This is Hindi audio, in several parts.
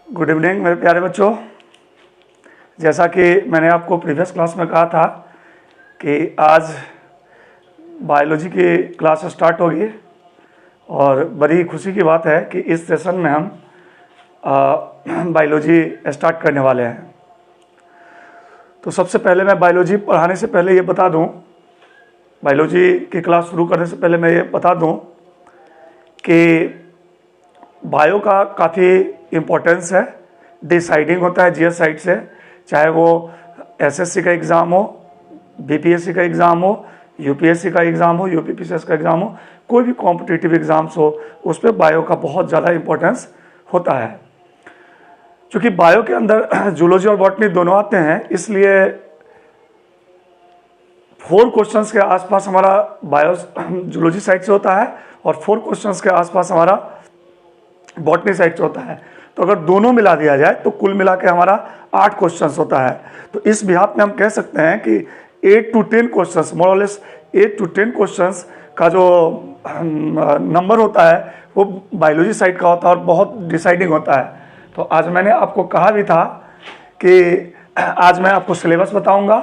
गुड इवनिंग मेरे प्यारे बच्चों। जैसा कि मैंने आपको प्रीवियस क्लास में कहा था कि आज बायोलॉजी की क्लास स्टार्ट होगी और बड़ी खुशी की बात है कि इस सेशन में हम बायोलॉजी स्टार्ट करने वाले हैं। तो सबसे पहले मैं बायोलॉजी पढ़ाने से पहले ये बता दूं, बायोलॉजी की क्लास शुरू करने से पहले मैं ये बता दूं कि बायो का काफ़ी इम्पोर्टेंस है, डिसाइडिंग होता है जीएस साइड से, चाहे वो एसएससी का एग्ज़ाम हो, बीपीएससी का एग्ज़ाम हो, यूपीएससी का एग्ज़ाम हो, यूपीपीसीएस का एग्ज़ाम हो, कोई भी कॉम्पिटिटिव एग्ज़ाम्स हो, उस पर बायो का बहुत ज़्यादा इम्पोर्टेंस होता है। क्योंकि बायो के अंदर जूलॉजी और बॉटनी दोनों आते हैं, इसलिए 4 क्वेश्चंस के आसपास हमारा बायो जूलॉजी साइड से होता है और 4 क्वेश्चंस के आसपास हमारा बॉटनी साइड से होता है। तो अगर दोनों मिला दिया जाए तो कुल मिला के हमारा 8 क्वेश्चंस होता है। तो इस बिहाफ में हम कह सकते हैं कि 8 to 10 क्वेश्चंस, मोर और लेस 8 to 10 क्वेश्चंस का जो नंबर होता है वो बायोलॉजी साइड का होता है और बहुत डिसाइडिंग होता है। तो आज मैंने आपको कहा भी था कि आज मैं आपको सिलेबस बताऊंगा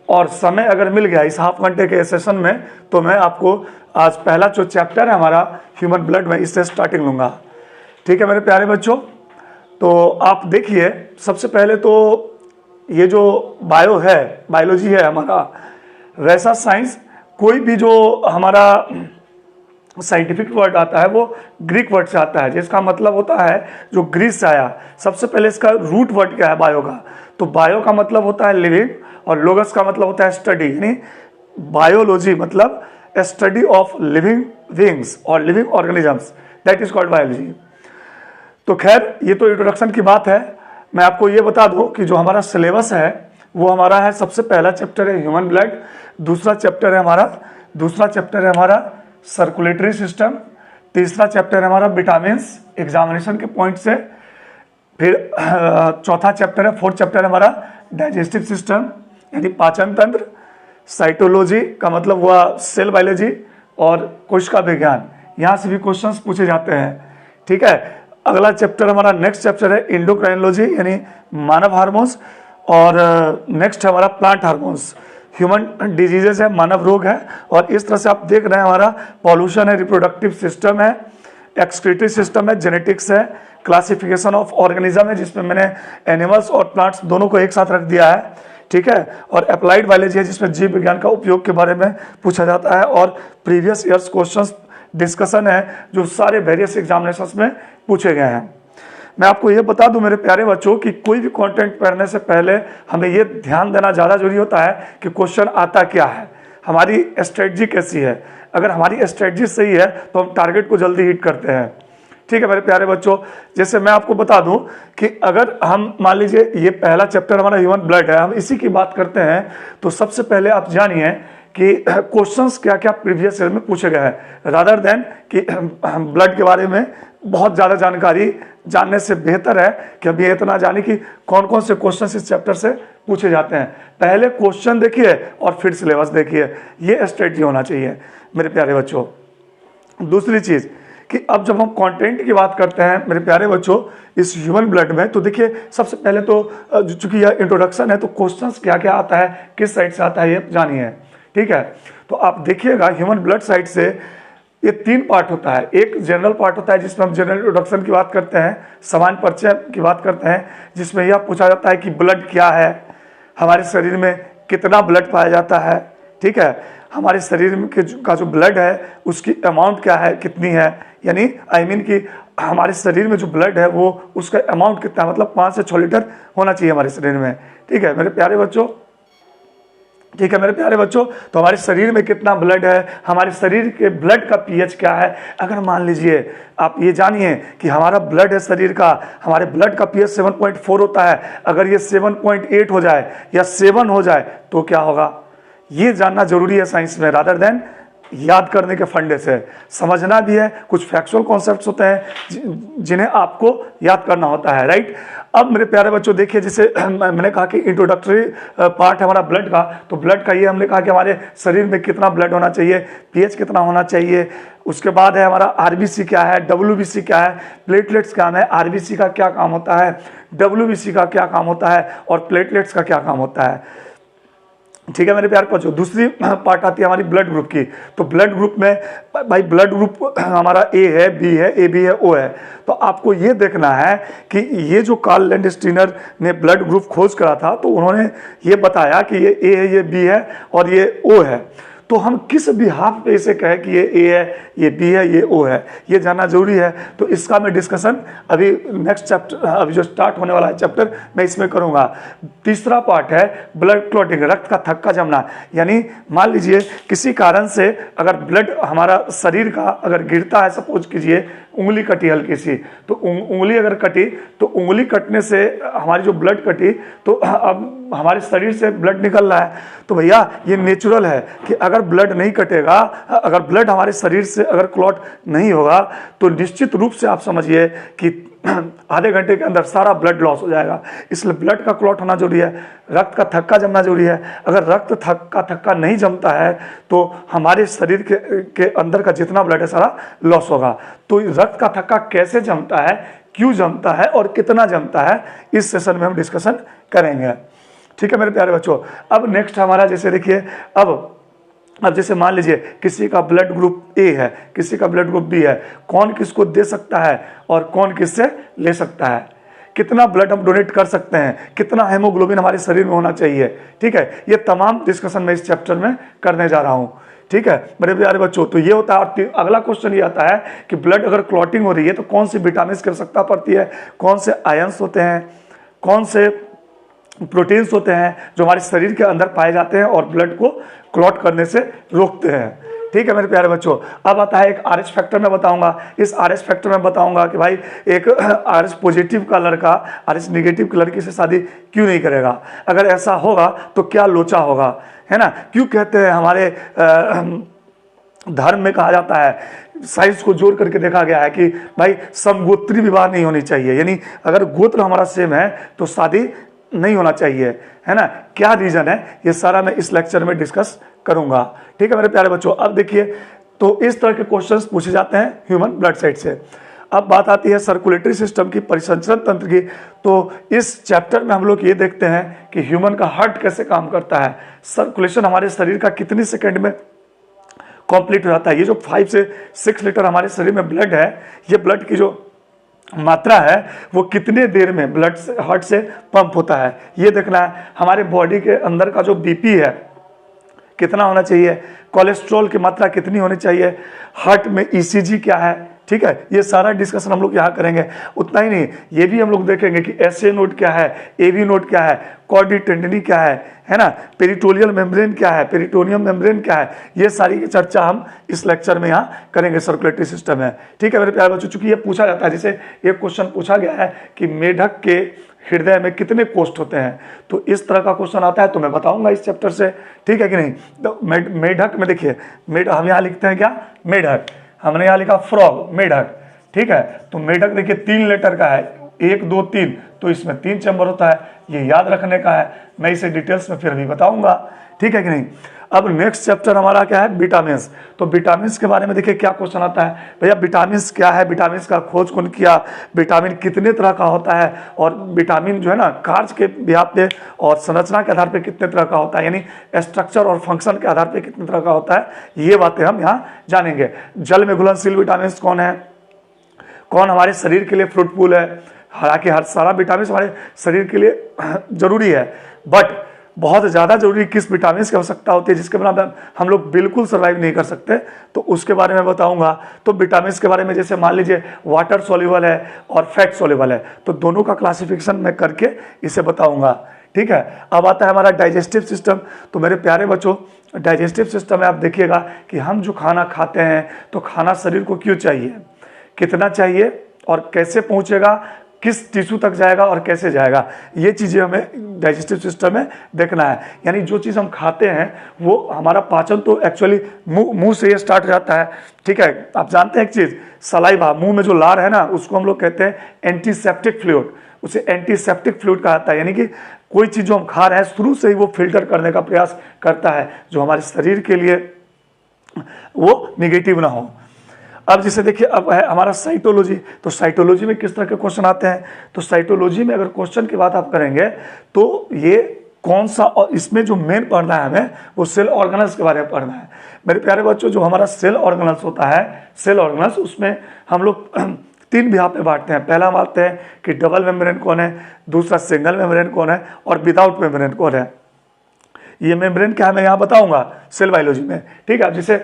और समय अगर मिल गया इस हाफ घंटे के सेशन में तो मैं आपको आज पहला जो चैप्टर है हमारा ह्यूमन ब्लड में, इससे स्टार्टिंग लूँगा। ठीक है मेरे प्यारे बच्चों, तो आप देखिए सबसे पहले तो ये जो बायो है, बायोलॉजी है हमारा, वैसा साइंस कोई भी जो हमारा साइंटिफिक वर्ड आता है वो ग्रीक वर्ड से आता है, जिसका मतलब होता है जो ग्रीस से आया। सबसे पहले इसका रूट वर्ड क्या है बायो का, तो बायो का मतलब होता है लिविंग और लोगस का मतलब होता है स्टडी, यानी बायोलॉजी मतलब स्टडी ऑफ लिविंग बीइंग्स और living organisms, that is called biology. तो खैर ये तो इंट्रोडक्शन की बात है। मैं आपको ये बता दूं कि जो हमारा सिलेबस है वो हमारा है, सबसे पहला चैप्टर है ह्यूमन ब्लड, दूसरा चैप्टर है हमारा सर्कुलेटरी सिस्टम, तीसरा चैप्टर है हमारा विटामिन्स एग्जामिनेशन के पॉइंट से, फिर चौथा चैप्टर है, 4th चैप्टर है हमारा डाइजेस्टिव सिस्टम यानी पाचन तंत्र, साइटोलॉजी का मतलब हुआ सेल बायोलॉजी और कोशिका विज्ञान, यहाँ से भी क्वेश्चंस पूछे जाते हैं। ठीक है, अगला चैप्टर हमारा नेक्स्ट चैप्टर है एंडोक्राइनोलॉजी यानी मानव हार्मोन्स, और नेक्स्ट है हमारा प्लांट हार्मोन्स, ह्यूमन डिजीजेस है, मानव रोग है। और इस तरह से आप देख रहे हैं हमारा पॉल्यूशन है, रिप्रोडक्टिव सिस्टम है, एक्सक्रीटरी सिस्टम है, जेनेटिक्स है, क्लासिफिकेशन ऑफ ऑर्गेनिज्म है जिसमें मैंने एनिमल्स और प्लांट्स दोनों को एक साथ रख दिया है। ठीक है, और अप्लाइड बायोलॉजी है जिसमें जीव विज्ञान का उपयोग के बारे में पूछा जाता है, और प्रीवियस ईयर्स क्वेश्चंस डिस्कशन है जो सारे वेरियस एग्जामिनेशंस में पूछे गए हैं। मैं आपको ये बता दूं मेरे प्यारे बच्चों कि कोई भी कंटेंट पढ़ने से पहले हमें ये ध्यान देना ज़्यादा जरूरी होता है कि क्वेश्चन आता क्या है, हमारी स्ट्रेटजी कैसी है। अगर हमारी स्ट्रेटजी सही है तो हम टारगेट को जल्दी हिट करते हैं। ठीक है मेरे प्यारे बच्चों, जैसे मैं आपको बता दूं कि अगर हम मान लीजिए ये पहला चैप्टर हमारा ह्यूमन ब्लड है, हम इसी की बात करते हैं, तो सबसे पहले आप जानिए कि क्वेश्चंस क्या क्या प्रीवियस ईयर में पूछे गए हैं, रादर देन कि ब्लड के बारे में बहुत ज़्यादा जानकारी जानने से बेहतर है कि अभी इतना जाने कि कौन कौन से क्वेश्चंस इस चैप्टर से पूछे जाते हैं। पहले क्वेश्चन देखिए और फिर सिलेबस देखिए, ये स्ट्रेटजी होना चाहिए मेरे प्यारे बच्चों। दूसरी चीज़ कि अब जब हम कंटेंट की बात करते हैं मेरे प्यारे बच्चों इस ह्यूमन ब्लड में, तो देखिए सबसे पहले तो चूंकि यह इंट्रोडक्शन है तो क्वेश्चंस क्या क्या आता है, किस साइड से आता है, ये जानिए। ठीक है, तो आप देखिएगा ह्यूमन ब्लड साइड से ये 3 पार्ट होता है। एक जनरल पार्ट होता है जिसमें हम जनरल इंट्रोडक्शन की बात करते हैं, सामान्य परिचय की बात करते हैं, जिसमें यह पूछा जाता है कि ब्लड क्या है, हमारे शरीर में कितना ब्लड पाया जाता है। ठीक है, हमारे शरीर में का जो ब्लड है उसकी अमाउंट क्या है, कितनी है, यानी कि हमारे शरीर में जो ब्लड है वो उसका अमाउंट कितना है, मतलब 5 से 6 लीटर होना चाहिए हमारे शरीर में। ठीक है मेरे प्यारे बच्चों, ठीक है मेरे प्यारे बच्चों, तो हमारे शरीर में कितना ब्लड है, हमारे शरीर के ब्लड का पीएच क्या है। अगर मान लीजिए आप ये जानिए कि हमारा ब्लड है शरीर का, हमारे ब्लड का पीएच 7.4 होता है, अगर ये 7.8 हो जाए या 7 हो जाए तो क्या होगा, ये जानना जरूरी है साइंस में, रादर देन याद करने के फंडे से, समझना भी है। कुछ फैक्चुअल कॉन्सेप्ट्स होते हैं जिन्हें आपको याद करना होता है, राइट। अब मेरे प्यारे बच्चों देखिए, जैसे मैंने कहा कि इंट्रोडक्टरी पार्ट है हमारा ब्लड का, तो ब्लड का ये हमने कहा कि हमारे शरीर में कितना ब्लड होना चाहिए, पीएच कितना होना चाहिए। उसके बाद है हमारा आरबीसी क्या है, डब्ल्यूबीसी क्या है, प्लेटलेट्स क्या है, आरबीसी का क्या काम होता है, डब्ल्यूबीसी का क्या काम होता है और प्लेटलेट्स का क्या काम होता है। ठीक है मेरे प्यारे बच्चों, दूसरी पार्ट आती है हमारी ब्लड ग्रुप की। तो ब्लड ग्रुप में भाई ब्लड ग्रुप हमारा ए है, बी है, ए बी है, ओ है। तो आपको ये देखना है कि ये जो कार्ल लैंडस्टीनर ने ब्लड ग्रुप खोज करा था, तो उन्होंने ये बताया कि ये ए है, ये बी है और ये ओ है। तो हम किस बिहाफ पे इसे कहें कि ये ए है, ये बी है, ये ओ है, ये जानना जरूरी है। तो इसका मैं डिस्कशन अभी नेक्स्ट चैप्टर, अभी जो स्टार्ट होने वाला है चैप्टर, मैं इसमें करूंगा। तीसरा पार्ट है ब्लड क्लॉटिंग, रक्त का थक्का जमना। यानी मान लीजिए किसी कारण से अगर ब्लड हमारा शरीर का अगर गिरता है, सपोज कीजिए उंगली कटी हल्की सी, तो उंगली अगर कटी, तो उंगली कटने से हमारी जो ब्लड कटी, तो अब हमारे शरीर से ब्लड निकल रहा है। तो भैया ये नेचुरल है कि अगर ब्लड नहीं कटेगा, अगर ब्लड हमारे शरीर से अगर क्लॉट नहीं होगा, तो निश्चित रूप से आप समझिए कि आधे घंटे के अंदर सारा ब्लड लॉस हो जाएगा। इसलिए ब्लड का क्लॉट होना जरूरी है, रक्त का थक्का जमना जरूरी है। अगर रक्त का थक्का नहीं जमता है तो हमारे शरीर के अंदर का जितना ब्लड है सारा लॉस होगा। तो रक्त का थक्का कैसे जमता है, क्यों जमता है और कितना जमता है, इस सेशन में हम डिस्कशन करेंगे। ठीक है मेरे प्यारे बच्चों। अब नेक्स्ट हमारा जैसे देखिए, अब जैसे मान लीजिए किसी का ब्लड ग्रुप ए है, किसी का ब्लड ग्रुप बी है, कौन किसको दे सकता है और कौन किससे ले सकता है, कितना ब्लड हम डोनेट कर सकते हैं, कितना हेमोग्लोबिन हमारे शरीर में होना चाहिए। ठीक है, ये तमाम डिस्कशन मैं इस चैप्टर में करने जा रहा हूँ। ठीक है मेरे प्यारे बच्चों, तो ये होता है। और अगला क्वेश्चन ये आता है कि ब्लड अगर क्लॉटिंग हो रही है तो कौन सी विटामिन की आवश्यकता पड़ती है, कौन से आयंस होते हैं, कौन से प्रोटीन्स होते हैं जो हमारे शरीर के अंदर पाए जाते हैं और ब्लड को क्लॉट करने से रोकते हैं। ठीक है मेरे प्यारे बच्चों। अब आता है एक आरएच फैक्टर में बताऊंगा। इस आरएच फैक्टर में बताऊंगा कि भाई एक आरएच पॉजिटिव का लड़का आरएच नेगेटिव की लड़की से शादी क्यों नहीं करेगा, अगर ऐसा होगा तो क्या लोचा होगा, है ना। क्यों कहते हैं हमारे धर्म में कहा जाता है, साइंस को जोड़ करके देखा गया है कि भाई समगोत्री विवाह नहीं होनी चाहिए, यानी अगर गोत्र हमारा सेम है तो शादी नहीं होना चाहिए, है ना। क्या रीजन है, ये सारा मैं इस लेक्चर में डिस्कस करूंगा। ठीक है मेरे प्यारे बच्चों। अब देखिए, तो इस तरह के क्वेश्चंस पूछे जाते हैं ह्यूमन ब्लड साइड से। अब बात आती है सर्कुलेटरी सिस्टम की, परिसंचरण तंत्र की। तो इस चैप्टर में हम लोग ये देखते हैं कि ह्यूमन का हार्ट कैसे काम करता है, सर्कुलेशन हमारे शरीर का कितनी सेकेंड में कंप्लीट हो जाता है। ये जो 5 से 6 लीटर हमारे शरीर में ब्लड है, ये ब्लड की जो मात्रा है वो कितने देर में ब्लड से हार्ट से पंप होता है, ये देखना है। हमारे बॉडी के अंदर का जो बीपी है कितना होना चाहिए, कोलेस्ट्रॉल की मात्रा कितनी होनी चाहिए, हार्ट में ईसीजी क्या है। ठीक है, ये सारा डिस्कशन हम लोग यहाँ करेंगे। उतना ही नहीं, ये भी हम लोग देखेंगे कि एसए नोड क्या है, एवी नोड क्या है, कॉर्डी टेंडनी क्या है ना, पेरिटोनियल मेम्ब्रेन क्या है, पेरिटोनियम मेम्ब्रेन क्या है, ये सारी की चर्चा हम इस लेक्चर में यहाँ करेंगे। सर्कुलेटरी सिस्टम है। ठीक है मेरे प्यारे बच्चों, चूंकि ये पूछा जाता है, जैसे एक क्वेश्चन पूछा गया है कि मेढक के हृदय में कितने कोष्ठ होते हैं, तो इस तरह का क्वेश्चन आता है तो मैं बताऊंगा इस चैप्टर से। ठीक है कि नहीं। तो मेढक में देखिए, हम यहाँ लिखते हैं क्या, मेढक, हमने यहाँ लिखा फ्रॉग, मेढक। ठीक है, तो मेढक देखिए 3 लेटर का है, 1 2 3, तो इसमें 3 चैम्बर होता है, ये याद रखने का है। मैं इसे डिटेल्स में फिर भी बताऊंगा। ठीक है कि नहीं। अब नेक्स्ट चैप्टर हमारा क्या है, विटामिन्स। तो विटामिन्स के बारे में देखिए क्या क्वेश्चन आता है, भैया विटामिन्स क्या है, विटामिन्स का खोज कौन किया, विटामिन कितने तरह का होता है, और विटामिन जो है ना कार्य के व्याप पे और संरचना के आधार पे कितने तरह का होता है, यानी स्ट्रक्चर और फंक्शन के आधार पे कितने तरह का होता है, ये बातें हम यहाँ जानेंगे। जल में घुलनशील विटामिन्स कौन है, कौन हमारे शरीर के लिए फ्रूटफुल है। हालांकि हर सारा विटामिन हमारे शरीर के लिए जरूरी है, बट बहुत ज़्यादा जरूरी किस विटामिन की आवश्यकता होती है जिसके बिना हम लोग बिल्कुल सर्वाइव नहीं कर सकते, तो उसके बारे में बताऊंगा। तो विटामिन के बारे में जैसे मान लीजिए वाटर सॉल्युबल है और फैट सॉल्युबल है, तो दोनों का क्लासिफिकेशन मैं करके इसे बताऊंगा। ठीक है। अब आता है हमारा डाइजेस्टिव सिस्टम। तो मेरे प्यारे बच्चों, डाइजेस्टिव सिस्टम में आप देखिएगा कि हम जो खाना खाते हैं, तो खाना शरीर को क्यों चाहिए, कितना चाहिए और कैसे पहुँचेगा, किस टिश्यू तक जाएगा और कैसे जाएगा, ये चीज़ें हमें डाइजेस्टिव सिस्टम में देखना है। यानी जो चीज़ हम खाते हैं वो हमारा पाचन तो एक्चुअली मुंह से ये स्टार्ट हो जाता है, ठीक है। आप जानते हैं एक चीज़, सलाइवा, मुंह में जो लार है ना, उसको हम लोग कहते हैं एंटीसेप्टिक फ्लूइड, उसे एंटीसेप्टिक फ्लूइड कहा जाता है। यानी कि कोई चीज़ जो हम खा रहे हैं शुरू से ही वो फिल्टर करने का प्रयास करता है, जो हमारे शरीर के लिए वो निगेटिव ना हो। अब जैसे देखिए, अब है हमारा साइटोलॉजी। तो साइटोलॉजी में किस तरह के क्वेश्चन आते हैं, तो साइटोलॉजी में अगर क्वेश्चन की बात आप करेंगे तो ये कौन सा, और इसमें जो मेन पढ़ना है हमें वो सेल ऑर्गेनल्स के बारे में पढ़ना है। मेरे प्यारे बच्चों, जो हमारा सेल ऑर्गेनल्स होता है, सेल ऑर्गेनल्स, उसमें हम लोग 3 विभाग में बांटते हैं। पहला बांटते हैं कि डबल मेम्ब्रेन कौन है, दूसरा सिंगल मेम्ब्रेन कौन है, और विदाउट मेम्ब्रेन कौन है। ये मेम्ब्रेन क्या है मैं यहाँ बताऊंगा सेल बायोलॉजी में, ठीक है। जिसे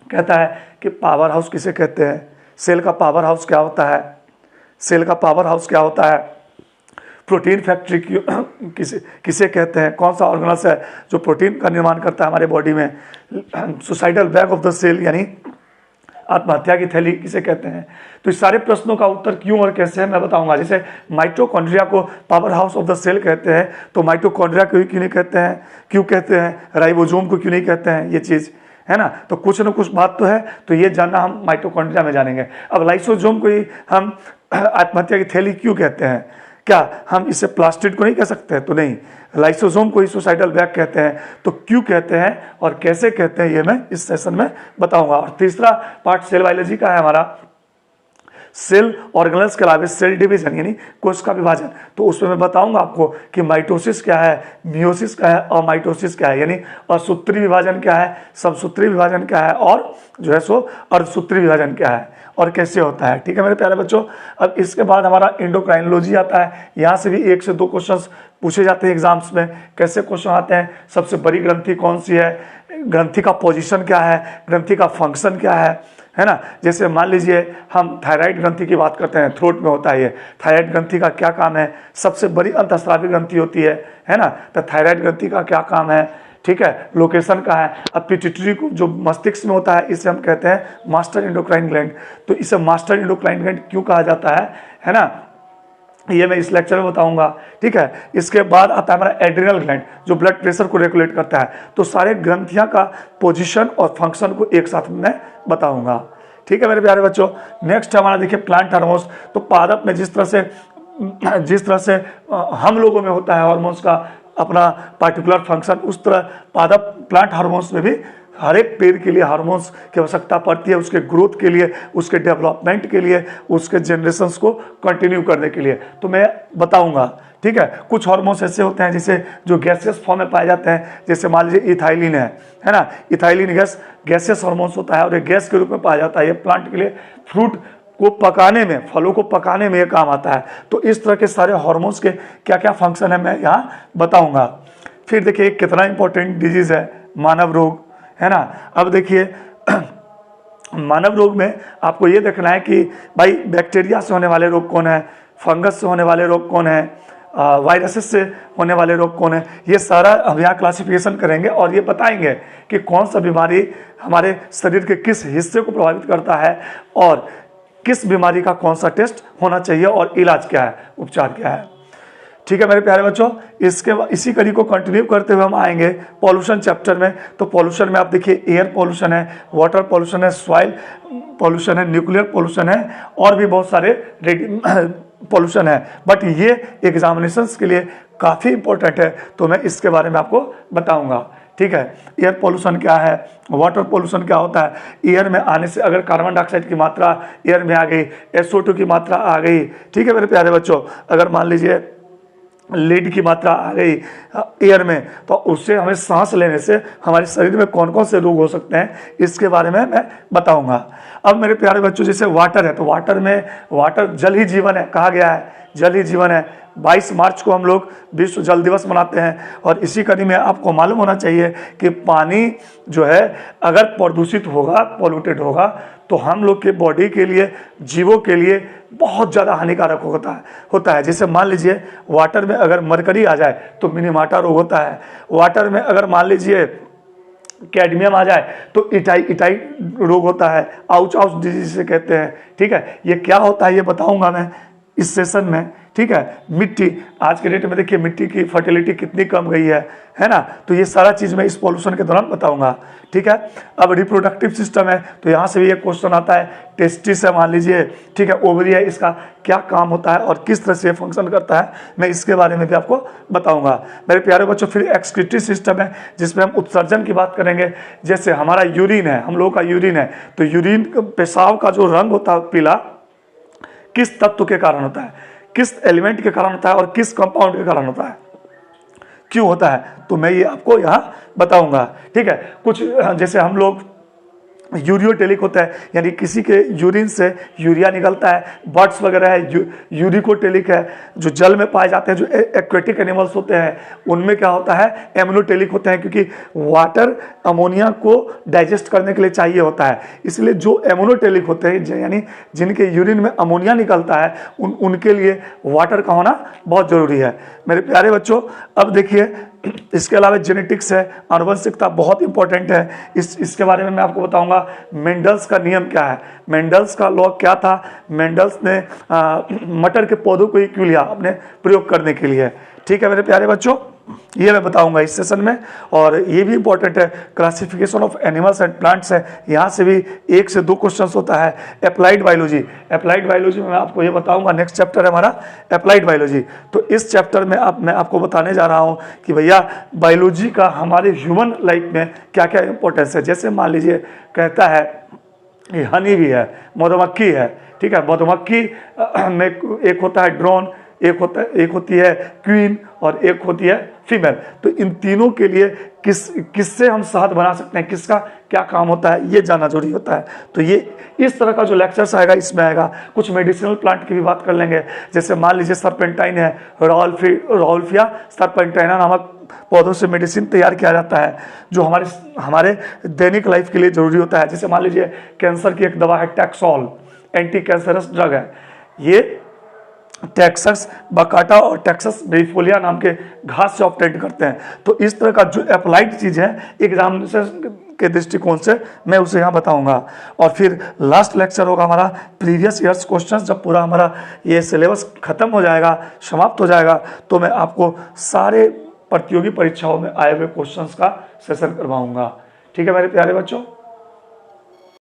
कहता है कि पावर हाउस किसे कहते हैं, सेल का पावर हाउस क्या होता है, सेल का पावर हाउस क्या होता है, प्रोटीन फैक्ट्री किसे कहते हैं, कौन सा ऑर्गेनल्स है जो प्रोटीन का निर्माण करता है हमारे बॉडी में, suicidal bag of the cell यानी आत्महत्या की थैली किसे कहते हैं। तो इस सारे प्रश्नों का उत्तर क्यों और कैसे है मैं बताऊंगा। जैसे माइटोकॉन्ड्रिया को powerhouse of the cell कहते हैं, तो माइटोकॉन्ड्रिया को क्यों नहीं कहते हैं, क्यों कहते हैं, राइबोसोम को क्यों नहीं कहते हैं, ये चीज़ है ना। तो कुछ न कुछ बात तो है, तो ये जानना हम माइटोकॉन्ड्रिया में जानेंगे। अब लाइसोसोम को ही हम आत्महत्या की थैली क्यों कहते हैं, क्या हम इसे प्लास्टिड को नहीं कह सकते, तो नहीं, लाइसोसोम को ही सुसाइडल बैग कहते हैं। तो क्यों कहते हैं और कैसे कहते हैं ये मैं इस सेशन में बताऊंगा। और तीसरा पार्ट सेल बायोलॉजी का है हमारा, सेल ऑर्गेनल्स के अलावा सेल डिवीजन यानी कोश का विभाजन। तो उसमें मैं बताऊंगा आपको कि माइटोसिस क्या है, मियोसिस क्या है और माइटोसिस क्या है, यानी असूत्री विभाजन क्या है, समसूत्री विभाजन क्या है, और जो है सो अर्धसूत्री विभाजन क्या है और कैसे होता है, ठीक है मेरे प्यारे बच्चों। अब इसके बाद हमारा एंडोक्राइनोलॉजी आता है। यहाँ से भी 1 से 2 क्वेश्चंस पूछे जाते हैं एग्जाम्स में। कैसे क्वेश्चन आते हैं, सबसे बड़ी ग्रंथि कौन सी है, ग्रंथि का पोजीशन क्या है, ग्रंथि का फंक्शन क्या है ना। जैसे मान लीजिए हम थायराइड ग्रंथि की बात करते हैं, थ्रोट में होता है ये, थायराइड ग्रंथि का क्या काम है, सबसे बड़ी अंतःस्रावी ग्रंथि होती है ना। तो थायराइड ग्रंथि का क्या काम है, ठीक है, लोकेशन का है। अब पिट्यूटरी को जो मस्तिष्क में होता है इसे हम कहते हैं मास्टर एंडोक्राइन ग्लैंड। तो इसे मास्टर एंडोक्राइन ग्लैंड क्यों कहा जाता है ना, ये मैं इस लेक्चर में बताऊंगा, ठीक है। इसके बाद आता है हमारा एड्रिनल ग्लैंड जो ब्लड प्रेशर को रेगुलेट करता है। तो सारे ग्रंथियां का पोजीशन और फंक्शन को एक साथ मैं बताऊंगा, ठीक है मेरे प्यारे बच्चों। नेक्स्ट हमारा देखिए प्लांट हार्मोन्स। तो पादप में जिस तरह से हम लोगों में होता है हार्मोन्स का अपना पार्टिकुलर फंक्शन, उस तरह पादप प्लांट हार्मोन्स में भी हर एक पेड़ के लिए हार्मोन्स की आवश्यकता पड़ती है, उसके ग्रोथ के लिए, उसके डेवलपमेंट के लिए, उसके जनरेशन्स को कंटिन्यू करने के लिए। तो मैं बताऊंगा, ठीक है। कुछ हार्मोन्स ऐसे होते हैं जिसे जो गैसियस फॉर्म में पाए जाते हैं, जैसे मान लीजिए इथाइलिन है ना। इथाइलिन गैसियस हार्मोन्स होता है और ये गैस के रूप में पाया जाता है। ये प्लांट के लिए फ्रूट को पकाने में, फलों को पकाने में ये काम आता है। तो इस तरह के सारे हार्मोन्स के क्या क्या फंक्शन है मैं यहाँ बताऊंगा। फिर देखिए कितना इंपॉर्टेंट डिजीज है मानव रोग, है ना। अब देखिए मानव रोग में आपको ये देखना है कि भाई बैक्टीरिया से होने वाले रोग कौन है, फंगस से होने वाले रोग कौन है, वायरसेस से होने वाले रोग कौन है। ये सारा हम यहाँ क्लासिफिकेशन करेंगे और ये बताएंगे कि कौन सा बीमारी हमारे शरीर के किस हिस्से को प्रभावित करता है और किस बीमारी का कौन सा टेस्ट होना चाहिए और इलाज क्या है, उपचार क्या है, ठीक है मेरे प्यारे बच्चों। इसी कड़ी को कंटिन्यू करते हुए हम आएंगे पॉल्यूशन चैप्टर में। तो पॉल्यूशन में आप देखिए एयर पॉल्यूशन है, वाटर पॉल्यूशन है, सॉइल पॉल्यूशन है, न्यूक्लियर पॉल्यूशन है और भी बहुत सारे पॉल्यूशन है। बट ये एग्जामिनेशंस के लिए काफ़ी इंपॉर्टेंट है, तो मैं इसके बारे में आपको बताऊंगा, ठीक है। एयर पॉल्यूशन क्या है, वाटर पॉल्यूशन क्या होता है, एयर में आने से अगर कार्बन डाइऑक्साइड की मात्रा एयर में आ गई, SO2 की मात्रा आ गई, ठीक है मेरे प्यारे बच्चों, अगर मान लीजिए लीड की मात्रा आ गई एयर में, तो उससे हमें सांस लेने से हमारे शरीर में कौन कौन से रोग हो सकते हैं इसके बारे में मैं बताऊंगा। अब मेरे प्यारे बच्चों जैसे वाटर है, तो वाटर जल ही जीवन है, कहा गया है जल ही जीवन है। 22 मार्च को हम लोग विश्व जल दिवस मनाते हैं और इसी कड़ी में आपको मालूम होना चाहिए कि पानी जो है अगर प्रदूषित होगा, पॉल्यूटेड होगा, तो हम लोग के बॉडी के लिए, जीवों के लिए बहुत ज़्यादा हानिकारक होता है। जैसे मान लीजिए वाटर में अगर मरकरी आ जाए तो मिनीमाटा रोग होता है, वाटर में अगर मान लीजिए कैडमियम आ जाए तो इटाई रोग होता है, आउच डिजीज से कहते हैं, ठीक है। ये क्या होता है ये बताऊंगा मैं, इस सेशन में, ठीक है। मिट्टी, आज के डेट में देखिए मिट्टी की फर्टिलिटी कितनी कम गई है ना। तो ये सारा चीज़ मैं इस पॉल्यूशन के दौरान बताऊंगा, ठीक है। अब रिप्रोडक्टिव सिस्टम है, तो यहाँ से भी एक क्वेश्चन आता है, टेस्टिस है मान लीजिए, ठीक है, ओवरी है, इसका क्या काम होता है और किस तरह से फंक्शन करता है, मैं इसके बारे में भी आपको बताऊंगा। मेरे प्यारे बच्चों, फिर एक्सक्रीटरी सिस्टम है जिसमें हम उत्सर्जन की बात करेंगे। जैसे हमारा यूरिन है, हम लोगों का यूरिन है, तो यूरिन पेशाब का जो रंग होता है पीला, किस तत्व के कारण होता है, किस एलिमेंट के कारण होता है और किस कंपाउंड के कारण होता है, क्यों होता है, तो मैं ये आपको यहाँ बताऊंगा, ठीक है। कुछ जैसे हम लोग यूरियोटेलिक होता है, यानी किसी के यूरिन से यूरिया निकलता है, बर्ड्स वगैरह है, यूरिकोटेलिक है, जो जल में पाए जाते हैं, जो एक्वेटिक एनिमल्स होते हैं, उनमें क्या होता है, एमोनोटेलिक होते हैं, क्योंकि वाटर अमोनिया को डाइजेस्ट करने के लिए चाहिए होता है। इसलिए जो एमोनोटेलिक होते हैं, यानी जिनके यूरिन में अमोनिया निकलता है, उनके लिए वाटर का होना बहुत जरूरी है। मेरे प्यारे बच्चों, अब देखिए इसके अलावा जेनेटिक्स है, आनुवंशिकता बहुत इंपॉर्टेंट है, इसके बारे में मैं आपको बताऊंगा। मेंडल्स का नियम क्या है, मेंडल्स का लॉ क्या था, मेंडल्स ने मटर के पौधों को ही क्यों लिया अपने प्रयोग करने के लिए, ठीक है मेरे प्यारे बच्चों, ये मैं बताऊंगा इस सेशन में। और ये भी इंपॉर्टेंट है, classification of animals and plants है, यहाँ से भी 1 से 2 क्वेश्चंस होता है। अप्लाइड बायोलॉजी, अप्लाइड बायोलॉजी में मैं आपको ये बताऊंगा, नेक्स्ट चैप्टर है हमारा अप्लाइड बायोलॉजी। तो इस चैप्टर में मैं आपको बताने जा रहा हूँ कि भैया बायोलॉजी का हमारे ह्यूमन लाइफ में क्या क्या इंपॉर्टेंस है। जैसे मान लीजिए कहता है ये हनी भी है, मधुमक्खी है, ठीक है, मधुमक्खी में एक होता है ड्रोन, एक होती है क्वीन और एक होती है फीमेल। तो इन तीनों के लिए किससे हम शहद बना सकते हैं, किसका क्या काम होता है, ये जानना जरूरी होता है। तो ये इस तरह का जो लेक्चर्स आएगा इसमें आएगा। कुछ मेडिसिनल प्लांट की भी बात कर लेंगे, जैसे मान लीजिए सरपेंटाइन है, रॉल्फिया सरपेंटाइना नामक पौधों से मेडिसिन तैयार किया जाता है, जो हमारे दैनिक लाइफ के लिए जरूरी होता है। जैसे मान लीजिए कैंसर की एक दवा है टैक्सोल, एंटी कैंसरस ड्रग है, ये टेक्सस बकाटा और टेक्सस बेफोलिया नाम के घास से ऑब्टेन करते हैं। तो इस तरह का जो अप्लाइड चीज़ है एग्जामिनेशन के दृष्टिकोण से मैं उसे यहाँ बताऊंगा। और फिर लास्ट लेक्चर होगा हमारा प्रीवियस ईयर्स क्वेश्चंस। जब पूरा हमारा ये सिलेबस खत्म हो जाएगा, समाप्त हो जाएगा, तो मैं आपको सारे प्रतियोगी परीक्षाओं में आए हुए क्वेश्चंस का सेशन करवाऊंगा, ठीक है मेरे प्यारे बच्चों।